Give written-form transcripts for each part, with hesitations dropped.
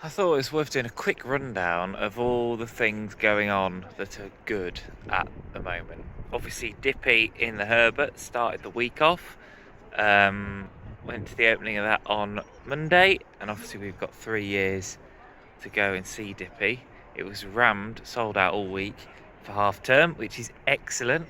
I thought it was worth doing a quick rundown of all the things going on that are good at the moment. Obviously, Dippy in the Herbert started the week off. Went to the opening of that on Monday, and obviously we've got 3 years to go and see Dippy. It was rammed, sold out all week for half term, which is excellent.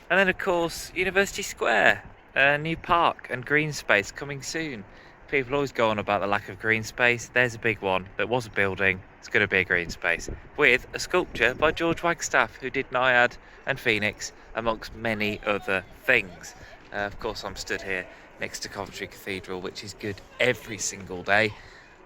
And then, of course, University Square, a new park and green space coming soon. People always go on about the lack of green space. There's a big one. There was a building. It's going to be a green space with a sculpture by George Wagstaff, who did Naiad and Phoenix, amongst many other things. Of course, I'm stood here next to Coventry Cathedral, which is good every single day.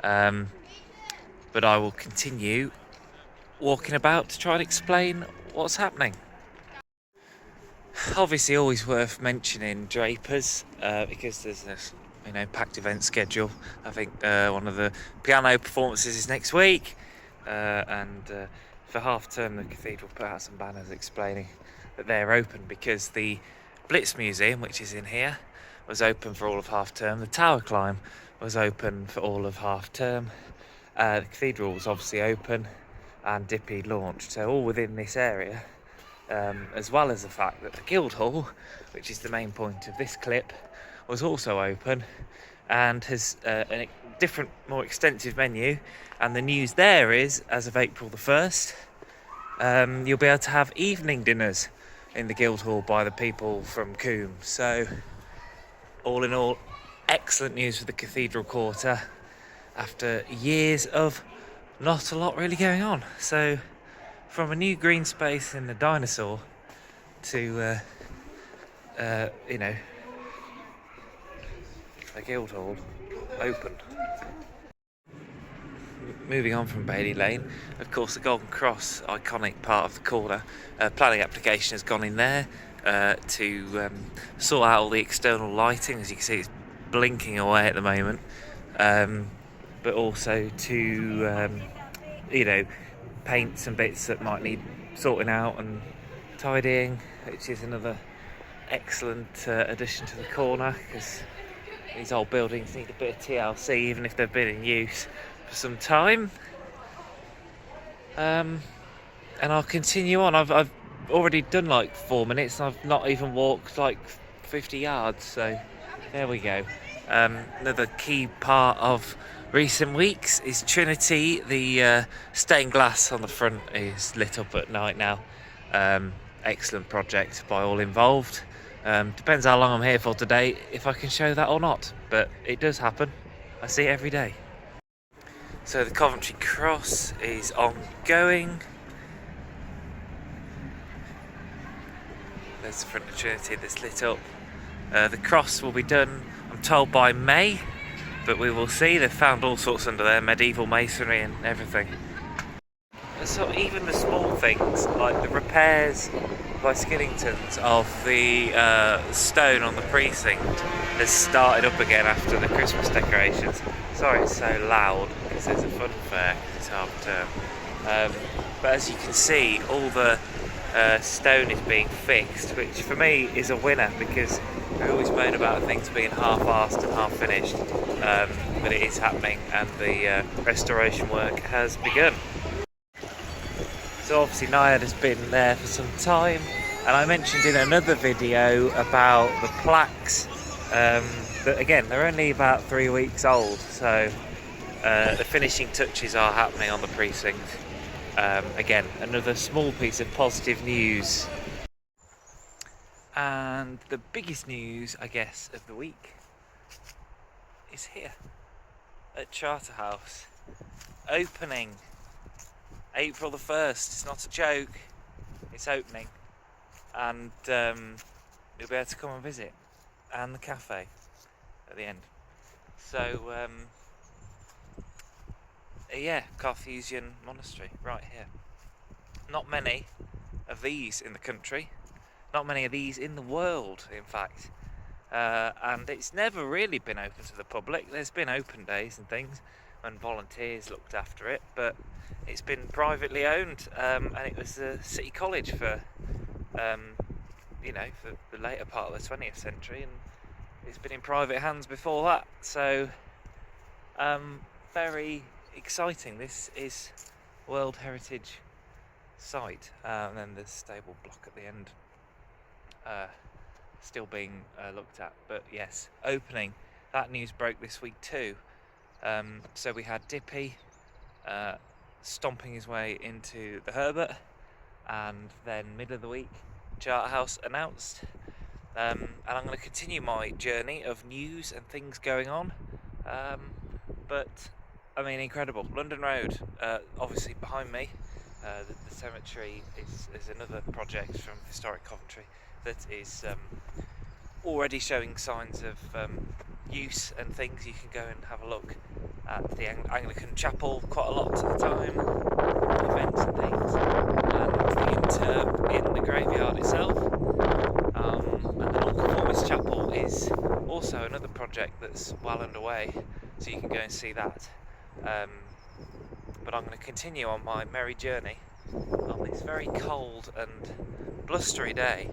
But I will continue walking about to try and explain what's happening. Obviously, always worth mentioning Drapers because there's this, packed event schedule. I think one of the piano performances is next week, and for half term, the cathedral put out some banners explaining that they're open because the Blitz Museum, which is in here, was open for all of half term. The Tower Climb was open for all of half term. The cathedral was obviously open, and Dippy launched. So all within this area. As well as the fact that the Guildhall, which is the main point of this clip, was also open and has a different, more extensive menu. And the news there is, as of April the 1st, you'll be able to have evening dinners in the Guildhall by the people from Coombe. So, all in all, excellent news for the Cathedral Quarter after years of not a lot really going on. So, from a new green space in the dinosaur to, a Guildhall open. Moving on from Bailey Lane, of course, the Golden Cross, iconic part of the corner. Planning application has gone in there to sort out all the external lighting. As you can see, it's blinking away at the moment. But also to, paint some bits that might need sorting out and tidying, which is another excellent addition to the corner, because these old buildings need a bit of TLC even if they've been in use for some time. And I'll continue on. I've already done like 4 minutes and I've not even walked like 50 yards, so there we go. Another key part of recent weeks is Trinity. The stained glass on the front is lit up at night now. Excellent project by all involved. Depends how long I'm here for today, if I can show that or not, but it does happen. I see it every day. So the Coventry Cross is ongoing. There's the front of Trinity that's lit up. The cross will be done, I'm told, by May, but we will see. They've found all sorts under there, medieval masonry and everything. So even the small things, like the repairs by Skillingtons of the stone on the precinct, has started up again after the Christmas decorations. Sorry it's so loud, because there's a fun fair, it's half term. But as you can see, all the stone is being fixed, which for me is a winner, because I always moan about things being half-arsed and half-finished, but it is happening, and the restoration work has begun. So obviously Naiad has been there for some time, and I mentioned in another video about the plaques, that again, they're only about 3 weeks old, so the finishing touches are happening on the precinct. Again, another small piece of positive news. And the biggest news, I guess, of the week is here at Charterhouse. Opening April the 1st. It's not a joke, it's opening. And you'll be able to come and visit. And the cafe at the end. So, yeah, Carthusian Monastery, right here. Not many of these in the country. Not many of these in the world, in fact. And it's never really been open to the public. There's been open days and things when volunteers looked after it, but it's been privately owned, and it was a city college for the later part of the 20th century, and it's been in private hands before that. So very exciting. This is World Heritage Site, and then there's stable block at the end, still being looked at. But yes, opening. That news broke this week too. So we had Dippy stomping his way into the Herbert, and then middle of the week, Charterhouse announced. And I'm going to continue my journey of news and things going on. But I mean, incredible. London Road, obviously behind me. The cemetery is another project from Historic Coventry that is already showing signs of use and things. You can go and have a look at the Anglican Chapel quite a lot at the time, events and things, and the inter in the graveyard itself. And the Nonconformist Chapel is also another project that's well underway, so you can go and see that. But I'm going to continue on my merry journey on this very cold and blustery day,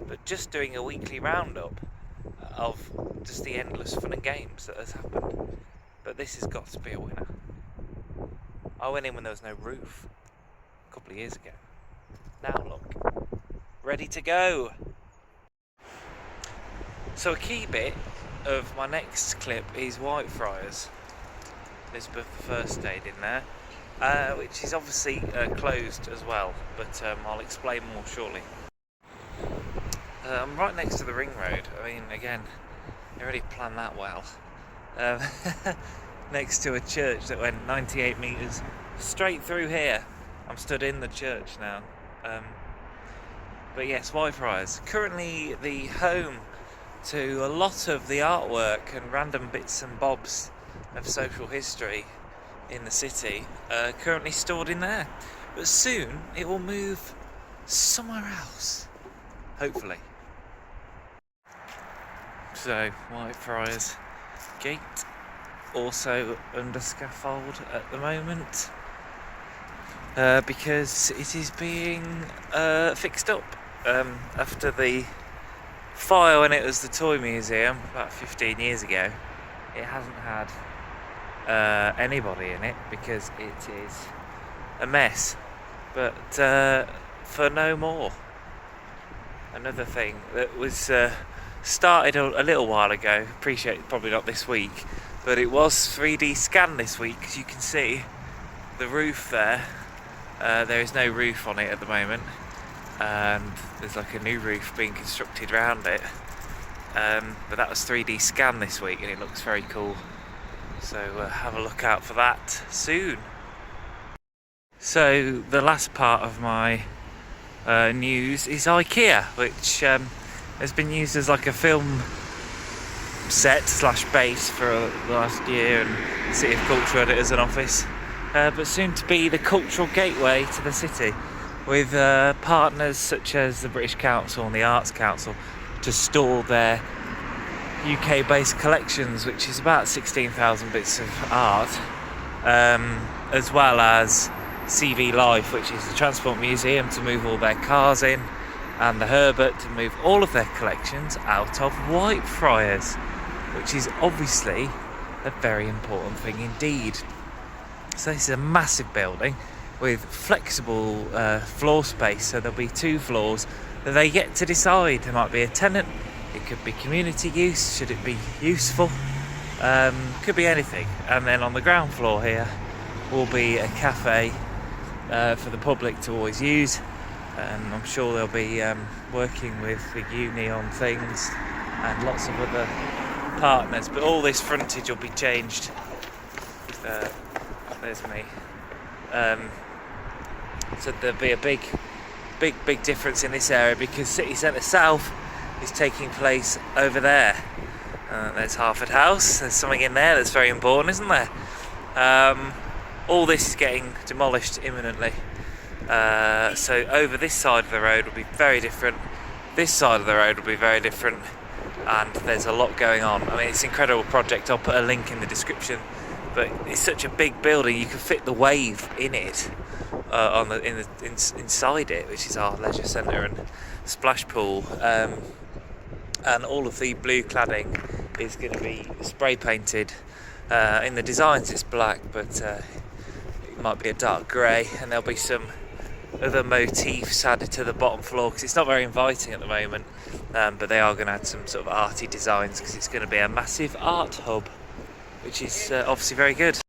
but just doing a weekly roundup of just the endless fun and games that has happened. But this has got to be a winner. I went in when there was no roof a couple of years ago. Now look, ready to go. So a key bit of my next clip is Whitefriars. Elizabeth I stayed in there, which is obviously closed as well, but I'll explain more shortly. I'm right next to the ring road. I mean, again, they already planned that well. Next to a church that went 98 metres straight through here. I'm stood in the church now. But yes, Whitefriars, currently the home to a lot of the artwork and random bits and bobs of social history in the city, currently stored in there. But soon it will move somewhere else, hopefully. So, Whitefriars Gate, also under scaffold at the moment, because it is being fixed up after the fire when it was the Toy Museum about 15 years ago. It hasn't had anybody in it because it is a mess, but for no more. Another thing that was started a little while ago, appreciate probably not this week, but it was 3D scanned this week. As you can see, the roof there, there is no roof on it at the moment, and there's like a new roof being constructed around it, but that was 3D scanned this week and it looks very cool, so have a look out for that soon. So the last part of my news is IKEA, which has been used as like a film set / base for the last year, and City of Culture had it as an office, but soon to be the cultural gateway to the city, with partners such as the British Council and the Arts Council to store their UK-based collections, which is about 16,000 bits of art, as well as CV Life, which is the Transport Museum, to move all their cars in, and the Herbert to move all of their collections out of Whitefriars, which is obviously a very important thing indeed. So this is a massive building with flexible floor space, so there'll be 2 floors that they get to decide. There might be a tenant, it could be community use, should it be useful, could be anything. And then on the ground floor here will be a cafe for the public to always use, and I'm sure they'll be working with the uni on things and lots of other partners, but all this frontage will be changed. There's me. So there'll be a big difference in this area because City Centre South is taking place over there. There's Harford House, there's something in there that's very important, isn't there? All this is getting demolished imminently. So over this side of the road will be very different, this side of the road will be very different, and there's a lot going on. I mean, it's an incredible project. I'll put a link in the description, but it's such a big building, you can fit the Wave in it, inside it, which is our leisure centre and splash pool, and all of the blue cladding is going to be spray painted. In the designs it's black, but might be a dark grey, and there'll be some other motifs added to the bottom floor because it's not very inviting at the moment, but they are going to add some sort of arty designs because it's going to be a massive art hub, which is obviously very good.